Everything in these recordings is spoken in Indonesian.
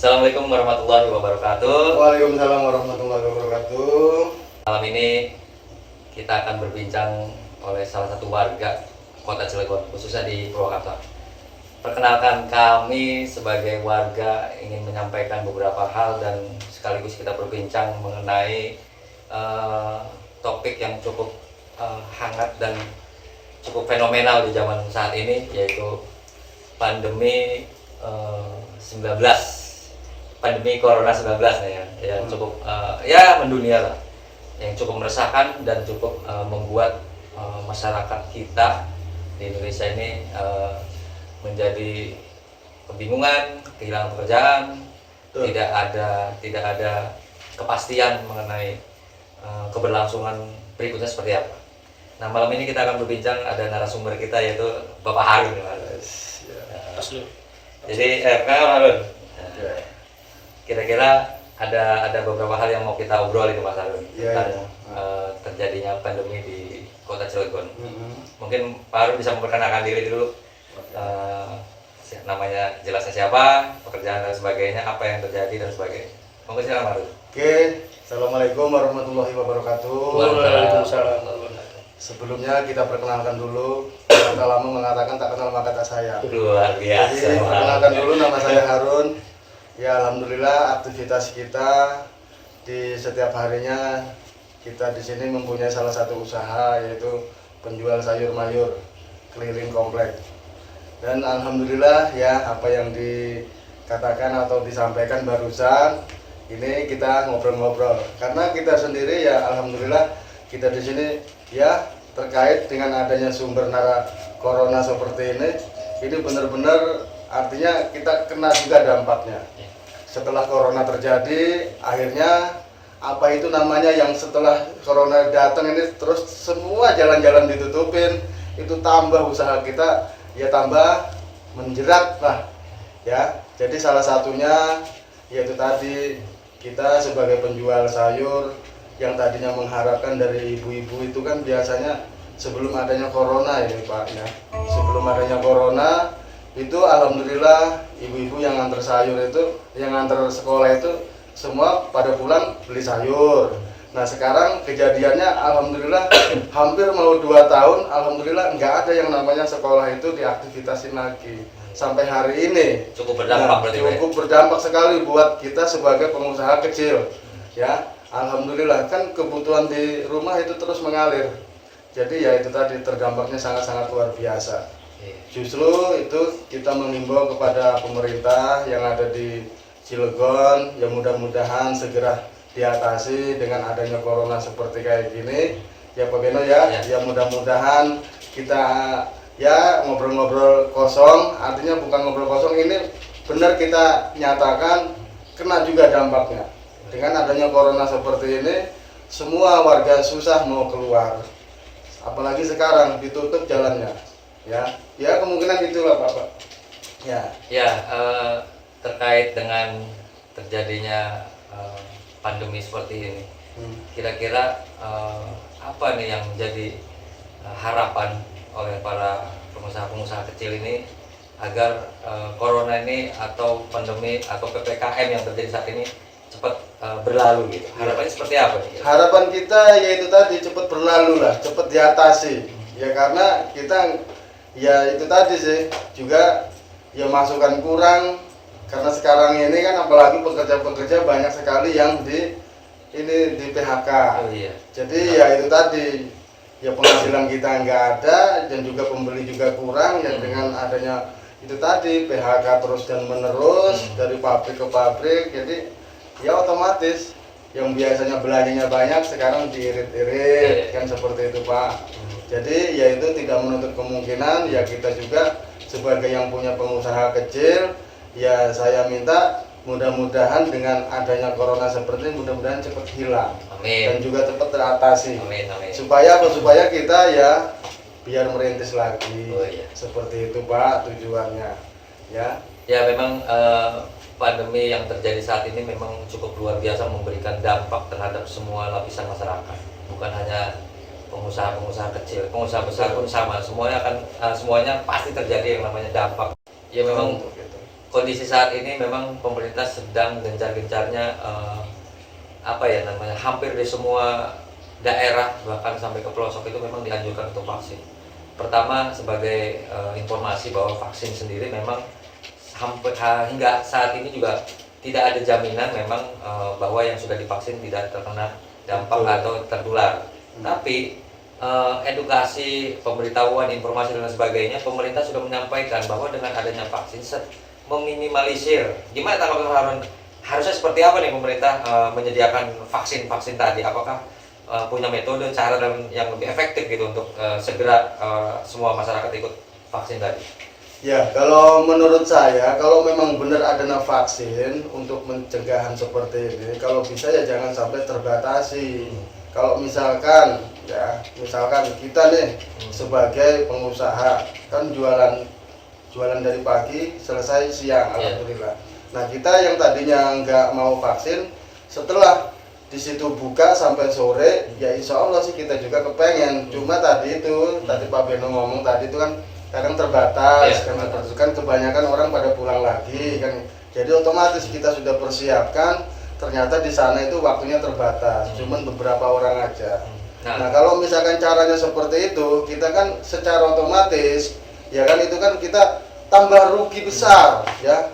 Assalamualaikum warahmatullahi wabarakatuh. Waalaikumsalam warahmatullahi wabarakatuh. Malam ini kita akan berbincang oleh salah satu warga Kota Cilegon, khususnya di Purwakarta. Perkenalkan, kami sebagai warga ingin menyampaikan beberapa hal dan sekaligus kita berbincang mengenai topik yang cukup hangat dan cukup fenomenal di zaman saat ini, yaitu pandemi 19, pandemi Corona 19 yang cukup mendunia lah, yang cukup meresahkan dan cukup membuat masyarakat kita di Indonesia ini menjadi kebingungan, kehilangan pekerjaan, tidak ada kepastian mengenai keberlangsungan berikutnya seperti apa. Nah, malam ini kita akan berbincang, ada narasumber kita yaitu Bapak Harun. Jadi Kak Harun, kira-kira ada beberapa hal yang mau kita obrol itu Mas Harun tentang terjadinya pandemi di Kota Cilegon. Mungkin Pak Harun bisa memperkenalkan diri dulu, namanya jelasnya siapa, pekerjaan dan sebagainya, apa yang terjadi dan sebagainya. Monggo silakan Pak Harun. Oke, Assalamualaikum warahmatullahi wabarakatuh. Waalaikumsalam. Sebelumnya kita perkenalkan dulu. Kata lama mengatakan tak kenal maka tak sayang. Luar biasa. Jadi perkenalkan dulu, nama saya Harun. Ya, alhamdulillah aktivitas kita di setiap harinya kita di sini mempunyai salah satu usaha, yaitu penjual sayur mayur keliling komplek. Dan alhamdulillah ya, apa yang dikatakan atau disampaikan barusan ini kita ngobrol-ngobrol. Karena kita sendiri ya alhamdulillah kita di sini ya terkait dengan adanya sumber nara corona seperti ini benar-benar artinya kita kena juga dampaknya. Setelah corona terjadi, akhirnya apa itu namanya yang setelah corona datang ini terus semua jalan-jalan ditutupin, itu tambah usaha kita ya tambah menjerat lah ya. Jadi salah satunya yaitu tadi kita sebagai penjual sayur yang tadinya mengharapkan dari ibu-ibu itu kan biasanya sebelum adanya corona ini Pak ya. Sebelum adanya corona itu alhamdulillah ibu-ibu yang antar sayur itu, yang antar sekolah itu semua pada pulang beli sayur. Nah sekarang kejadiannya alhamdulillah hampir mau 2 tahun alhamdulillah nggak ada yang namanya sekolah itu diaktifitasin lagi sampai hari ini. Cukup berdampak. Cukup berdampak sekali buat kita sebagai pengusaha kecil ya. Alhamdulillah kan kebutuhan di rumah itu terus mengalir. Jadi ya itu tadi terdampaknya sangat-sangat luar biasa. Justru itu kita mengimbau kepada pemerintah yang ada di Cilegon yang mudah-mudahan segera diatasi dengan adanya corona seperti kayak gini. Ya Pak Beno ya mudah-mudahan kita ya ngobrol-ngobrol kosong, artinya bukan ngobrol kosong, ini benar kita nyatakan kena juga dampaknya. Dengan adanya corona seperti ini, semua warga susah mau keluar. Apalagi sekarang ditutup jalannya. Ya kemungkinan itulah Bapak. Terkait dengan terjadinya pandemi seperti ini, kira-kira apa nih yang menjadi harapan oleh para pengusaha-pengusaha kecil ini agar corona ini atau pandemi atau PPKM yang terjadi saat ini cepat berlalu gitu. Harapannya seperti apa nih? Harapan kita yaitu tadi cepat berlalu lah, cepat diatasi. Ya karena kita ya itu tadi sih juga ya masukan kurang, karena sekarang ini kan apalagi pekerja-pekerja banyak sekali yang di PHK. Jadi ya itu tadi ya penghasilan kita nggak ada dan juga pembeli juga kurang ya dengan adanya itu tadi PHK terus dan menerus dari pabrik ke pabrik. Jadi ya otomatis yang biasanya belanjanya banyak sekarang diirit-irit kan seperti itu Pak. Jadi ya itu tidak menutup kemungkinan ya kita juga sebagai yang punya pengusaha kecil ya saya minta mudah-mudahan dengan adanya corona seperti ini mudah-mudahan cepat hilang. Amin. Dan juga cepat teratasi. Amin. Supaya kita ya biar merintis lagi. Seperti itu Pak tujuannya ya. Ya memang pandemi yang terjadi saat ini memang cukup luar biasa memberikan dampak terhadap semua lapisan masyarakat, bukan hanya pengusaha-pengusaha kecil, pengusaha besar pun sama, semuanya pasti terjadi yang namanya dampak. Ya memang kondisi saat ini memang pemerintah sedang gencar-gencarnya hampir di semua daerah bahkan sampai ke pelosok itu memang dianjurkan untuk vaksin. Pertama, sebagai informasi bahwa vaksin sendiri memang hingga saat ini juga tidak ada jaminan memang bahwa yang sudah divaksin tidak terkena dampak atau tertular. Tapi edukasi, pemberitahuan, informasi dan sebagainya, pemerintah sudah menyampaikan bahwa dengan adanya vaksin meminimalisir. Gimana tanggapan Harun? Harusnya seperti apa nih pemerintah menyediakan vaksin tadi? Apakah punya metode, cara dan yang lebih efektif gitu untuk segera semua masyarakat ikut vaksin tadi? Ya, kalau menurut saya, kalau memang benar adanya vaksin untuk pencegahan seperti ini, kalau bisa ya jangan sampai terbatasi. Kalau misalkan kita nih sebagai pengusaha kan jualan dari pagi selesai siang, alhamdulillah. Nah, kita yang tadinya nggak mau vaksin, setelah di situ buka sampai sore, ya insya Allah sih kita juga kepengen. Cuma tadi Pak Beno ngomong tadi itu kan kadang terbatas, kan seperti itu kan kebanyakan orang pada pulang lagi kan. Jadi otomatis kita sudah persiapkan, ternyata di sana itu waktunya terbatas, cuman beberapa orang aja. Nah, kalau misalkan caranya seperti itu, kita kan secara otomatis, ya kan itu kan kita tambah rugi besar, ya.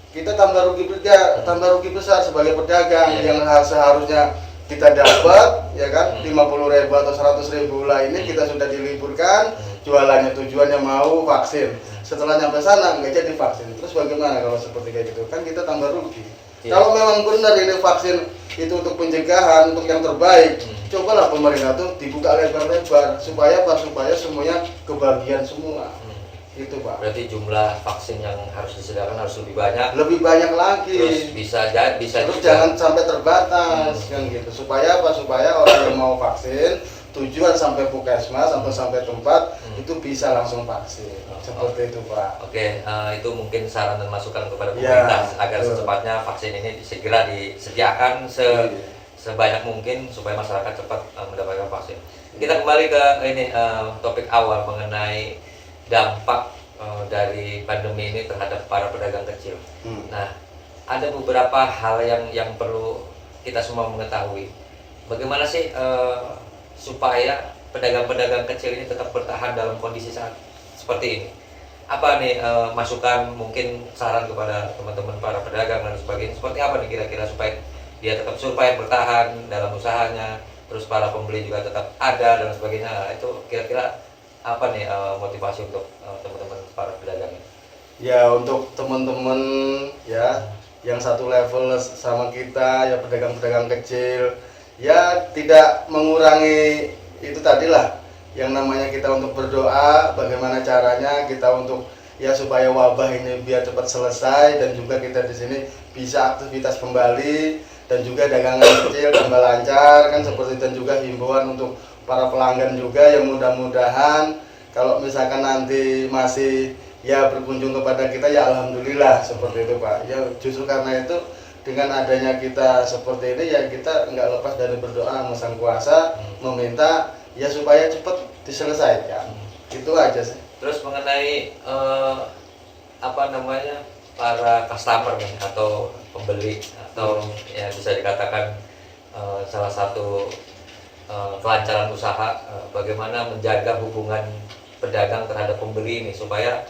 Kita tambah rugi besar sebagai pedagang yang seharusnya kita dapat, ya kan, 50.000 atau 100.000 lah ini kita sudah diliburkan, jualannya tujuannya mau vaksin. Setelah nyampe sana nggak jadi vaksin. Terus bagaimana kalau seperti kayak gitu? Kan kita tambah rugi. Kalau memang benar ini vaksin itu untuk pencegahan, untuk yang terbaik, cobalah pemerintah tuh dibuka lebar-lebar supaya semuanya kebagian semua. Itu Pak. Berarti jumlah vaksin yang harus disediakan harus lebih banyak. Lebih banyak lagi. Terus bisa terus juga. Jangan sampai terbatas kan gitu. Supaya orang yang mau vaksin tujuan sampai puskesmas atau sampai tempat itu bisa langsung vaksin. Seperti itu Pak. Oke, itu mungkin saran dan masukan kepada pemerintah agar secepatnya vaksin ini segera disediakan sebanyak mungkin supaya masyarakat cepat mendapatkan vaksin. Kita kembali ke topik awal mengenai dampak dari pandemi ini terhadap para pedagang kecil. Nah, ada beberapa hal yang perlu kita semua mengetahui. Bagaimana sih supaya pedagang-pedagang kecil ini tetap bertahan dalam kondisi saat seperti ini? Apa nih masukan, mungkin saran kepada teman-teman para pedagang dan sebagainya? Seperti apa nih kira-kira supaya dia tetap supaya bertahan dalam usahanya, terus para pembeli juga tetap ada dan sebagainya? Nah, itu kira-kira apa nih motivasi untuk teman-teman para pedagang? Ya, untuk teman-teman ya yang satu level sama kita, ya pedagang-pedagang kecil, ya tidak mengurangi itu tadilah yang namanya kita untuk berdoa, bagaimana caranya kita untuk ya supaya wabah ini biar cepat selesai dan juga kita di sini bisa aktivitas kembali dan juga dagangan kecil tambah lancar kan seperti, dan juga himbauan untuk para pelanggan juga yang mudah-mudahan kalau misalkan nanti masih ya berkunjung kepada kita ya alhamdulillah seperti itu Pak. Ya justru karena itu dengan adanya kita seperti ini ya kita nggak lepas dari berdoa sama Sang Kuasa, meminta ya supaya cepat diselesaikan. Itu aja sih. Terus mengenai para customer nih, atau pembeli atau ya bisa dikatakan salah satu kelancaran usaha, bagaimana menjaga hubungan pedagang terhadap pembeli ini supaya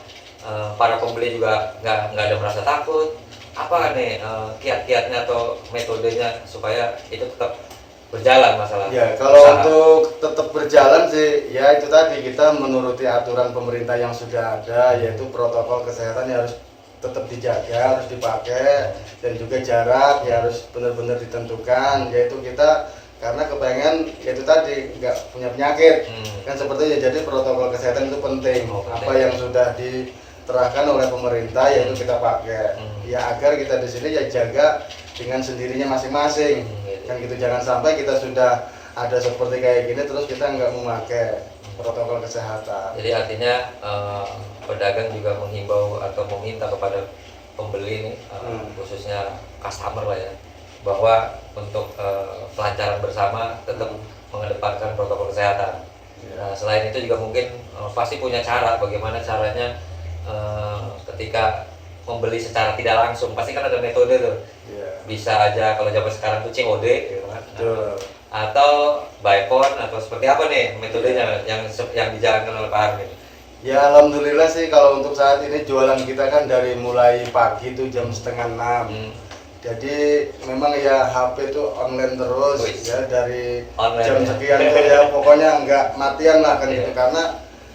para pembeli juga nggak ada merasa takut. Apa nih kiat-kiatnya atau metodenya supaya itu tetap berjalan masalah? Ya kalau usaha untuk tetap berjalan sih ya itu tadi kita menuruti aturan pemerintah yang sudah ada, yaitu protokol kesehatan yang harus tetap dijaga, harus dipakai, dan juga jarak ya harus benar-benar ditentukan, yaitu kita karena kepengen yaitu tadi nggak punya penyakit kan seperti ya, jadi protokol kesehatan itu penting. Apa yang sudah diterapkan oleh pemerintah yaitu kita pakai ya agar kita di sini ya jaga dengan sendirinya masing-masing kan gitu. Jangan sampai kita sudah ada seperti kayak gini terus kita nggak memakai protokol kesehatan. Jadi artinya pedagang juga menghimbau atau meminta kepada pembeli ini khususnya customer lah ya, bahwa untuk kelancaran bersama tetap mengedepankan protokol kesehatan. Nah, selain itu juga mungkin pasti punya cara bagaimana caranya ketika membeli secara tidak langsung, pasti kan ada metode tuh. Iya. Bisa aja kalau zaman sekarang tuh COD gitu kan. Betul. Atau by phone atau seperti apa nih metodenya yang dijalankan oleh Pak Armin? Ya alhamdulillah sih kalau untuk saat ini jualan kita kan dari mulai pagi tuh jam setengah 6. Jadi memang ya HP itu online terus. Wih. Ya dari Online, jam ya. sekian tuh ya pokoknya nggak matian lah kan Iya. gitu, karena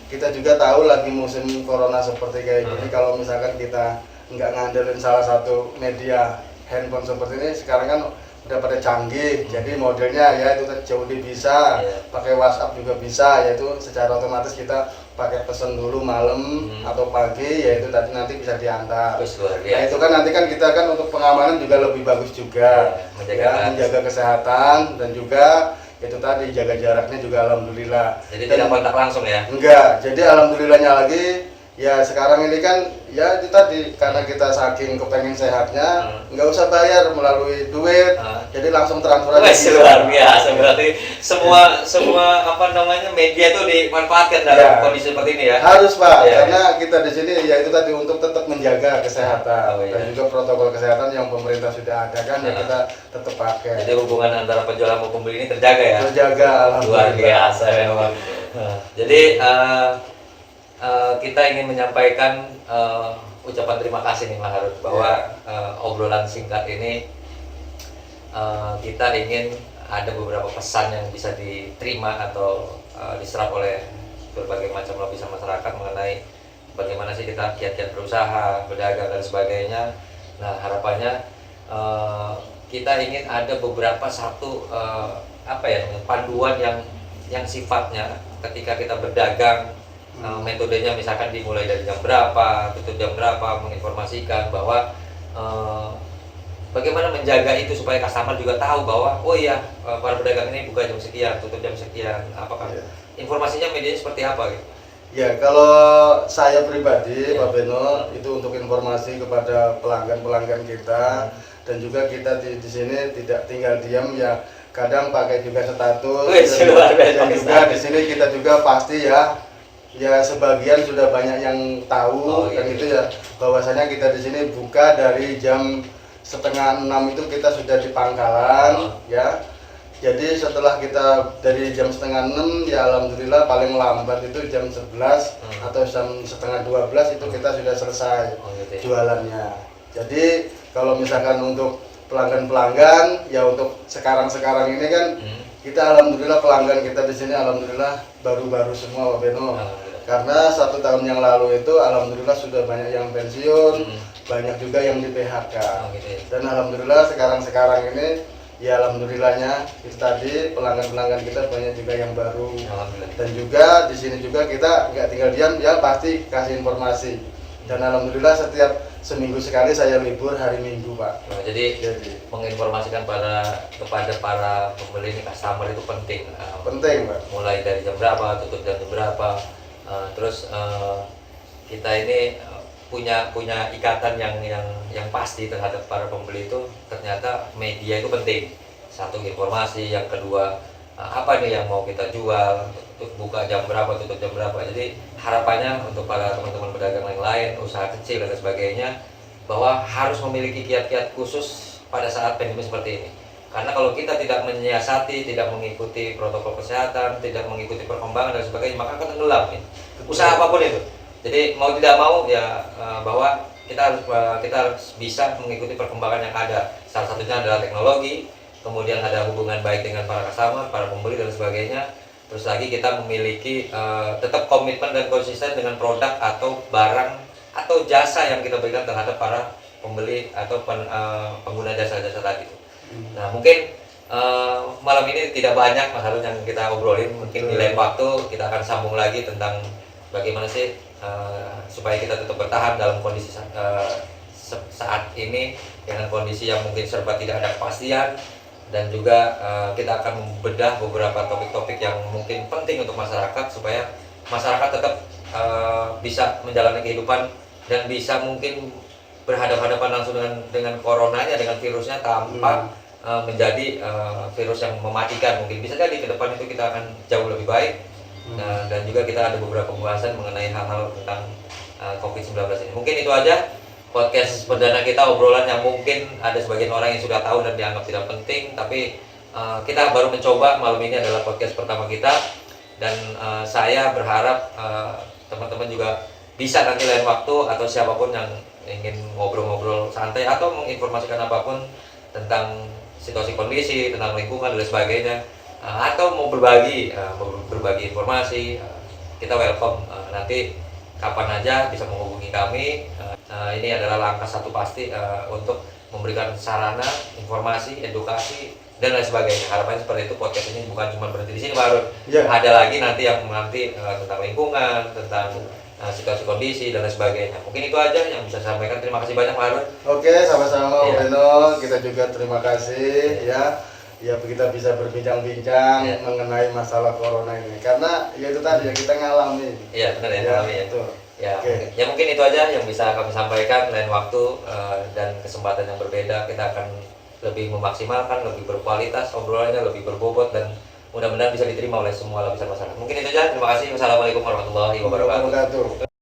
kita juga tahu lagi musim corona seperti kayak gini. Kalau misalkan kita nggak ngandelin salah satu media handphone seperti ini, sekarang kan udah pada canggih. Jadi modelnya ya itu COD bisa, Iya. pakai WhatsApp juga bisa, yaitu secara otomatis kita pakai pesan dulu malam atau pagi, yaitu tadi nanti bisa diantar. Terus luar Nah biasa. itu kan nanti kan kita kan untuk pengamanan juga lebih bagus juga, Iya, menjaga kesehatan dan juga itu tadi jaga jaraknya juga alhamdulillah. Jadi Dan tidak kontak langsung ya? enggak, jadi alhamdulillahnya lagi ya sekarang ini kan ya itu tadi karena kita saking kepengen sehatnya nggak usah bayar melalui duit, jadi langsung transfer Wah, aja. luar biasa, berarti semua apa namanya media itu dimanfaatkan dalam Ya. kondisi seperti ini ya. Harus Pak, Iya, karena kita di sini ya itu tadi untuk tetap menjaga kesehatan Oh, iya. dan juga protokol kesehatan yang pemerintah sudah ada kan ya kita tetap pakai. Jadi hubungan antara penjual sama pembeli ini terjaga ya. Terjaga Luar alhamdulillah. biasa memang. Jadi kita ingin menyampaikan ucapan terima kasih nih Mas Harun bahwa obrolan singkat ini kita ingin ada beberapa pesan yang bisa diterima atau diserap oleh berbagai macam lapisan masyarakat mengenai bagaimana sih kita kiat-kiat berusaha, berdagang dan sebagainya. Nah harapannya kita ingin ada beberapa apa ya panduan yang sifatnya ketika kita berdagang metodenya misalkan dimulai dari jam berapa, tutup jam berapa, menginformasikan bahwa bagaimana menjaga itu supaya customer juga tahu bahwa oh iya para pedagang ini buka jam sekian, tutup jam sekian, apakah informasinya medianya seperti apa gitu. Ya kalau saya pribadi Pak Beno itu untuk informasi kepada pelanggan-pelanggan kita dan juga kita di sini tidak tinggal diam ya, kadang pakai juga status. Dan juga di sini kita juga pasti ya sebagian sudah banyak yang tahu dan itu ya bahwasanya kita di sini buka dari jam setengah 6 itu kita sudah di pangkalan ya. Jadi setelah kita dari jam setengah 6 ya alhamdulillah paling lambat itu jam 11 atau jam setengah 12 itu kita sudah selesai jualannya. Jadi kalau misalkan untuk pelanggan-pelanggan ya untuk sekarang-sekarang ini kan kita alhamdulillah pelanggan kita di sini alhamdulillah baru-baru semua Pak Beno. Karena 1 tahun yang lalu itu alhamdulillah sudah banyak yang pensiun, banyak juga yang di PHK. Dan alhamdulillah sekarang ini ya alhamdulillahnya itu tadi pelanggan-pelanggan kita banyak juga yang baru. Dan juga di sini juga kita nggak tinggal diam, ya pasti kasih informasi. Dan alhamdulillah setiap seminggu sekali saya libur hari Minggu Pak. Nah, jadi menginformasikan kepada para pembeli ini customer itu penting. Penting Pak. Mulai dari jam berapa, tutup jam berapa. Terus kita ini punya ikatan yang pasti terhadap para pembeli itu. Ternyata media itu penting. Satu informasi, yang kedua apa nih yang mau kita jual, buka jam berapa, tutup jam berapa. Jadi harapannya untuk para teman-teman pedagang yang lain, usaha kecil dan sebagainya, bahwa harus memiliki kiat-kiat khusus pada saat pandemi seperti ini. Karena kalau kita tidak menyiasati, tidak mengikuti protokol kesehatan, tidak mengikuti perkembangan dan sebagainya, maka akan tenggelam ya. Usaha apapun itu. Jadi mau tidak mau ya bahwa kita harus bisa mengikuti perkembangan yang ada. Salah satunya adalah teknologi, kemudian ada hubungan baik dengan para customer, para pembeli dan sebagainya. Terus lagi kita memiliki tetap komitmen dan konsisten dengan produk atau barang atau jasa yang kita berikan terhadap para pembeli atau pengguna jasa-jasa tadi. Nah mungkin malam ini tidak banyak Mas Harun yang kita obrolin, mungkin di lain waktu kita akan sambung lagi tentang bagaimana sih supaya kita tetap bertahan dalam kondisi saat ini dengan kondisi yang mungkin serba tidak ada kepastian, dan juga kita akan membedah beberapa topik-topik yang mungkin penting untuk masyarakat supaya masyarakat tetap bisa menjalani kehidupan dan bisa mungkin berhadapan-hadapan langsung dengan coronanya, dengan virusnya tanpa menjadi virus yang mematikan. Mungkin bisa jadi ke depan itu kita akan jauh lebih baik. Nah, dan juga kita ada beberapa pembahasan mengenai hal-hal tentang COVID-19 ini. Mungkin itu aja. podcast perdana kita, obrolan yang mungkin ada sebagian orang yang sudah tahu dan dianggap tidak penting, tapi kita baru mencoba. Malam ini adalah podcast pertama kita, dan saya berharap teman-teman juga bisa nanti lain waktu atau siapapun yang ingin ngobrol-ngobrol santai atau menginformasikan apapun tentang situasi kondisi, tentang lingkungan dan sebagainya, atau mau berbagi informasi, kita welcome. Nanti kapan aja bisa menghubungi kami. Ini adalah langkah satu pasti untuk memberikan sarana, informasi, edukasi dan lain sebagainya. Harapannya seperti itu. Podcast ini bukan cuma berhenti di sini, baru ada lagi nanti yang tentang lingkungan, tentang situasi kondisi dan lain sebagainya. Mungkin itu aja yang bisa saya sampaikan. Terima kasih banyak, Pak Harun. Oke, sama-sama Pak Beno. Kita juga terima kasih ya kita bisa berbincang-bincang mengenai masalah corona ini, karena ya itu tadi ya kita ngalami. Iya benar ya, ngalami ya. Betul. Ya mungkin itu aja yang bisa kami sampaikan. Lain waktu dan kesempatan yang berbeda kita akan lebih memaksimalkan, lebih berkualitas obrolannya, lebih berbobot, dan mudah-mudahan bisa diterima oleh semua lapisan masyarakat. Mungkin itu aja. Terima kasih. Wassalamualaikum warahmatullahi wabarakatuh.